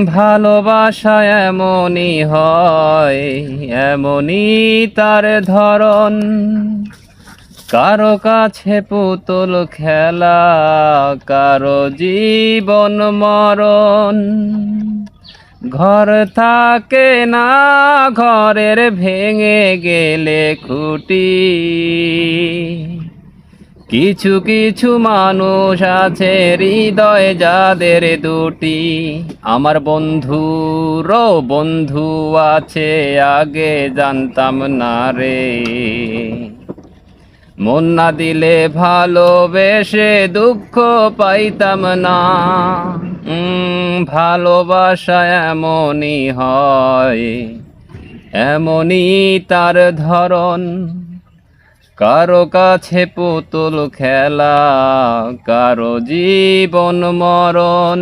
ভালোবাসা এমনই হয়, এমনই তার ধরন। কারো কাছে পুতুল খেলা, কারো জীবন মরণ। ঘর থাকে না, ঘরের ভেঙে গেলে খুঁটি। কিছু কিছু মানুষ আছে হৃদয় যাদের দুটি। আমার বন্ধুরও বন্ধু আছে, আগে জানতাম না রে। মন না দিলে ভালোবেসে দুঃখ পাইতাম না। ভালোবাসা এমনই হয়, এমনই তার ধরন। কারো কাছে পুতুল খেলা, কারো জীবন মরণ।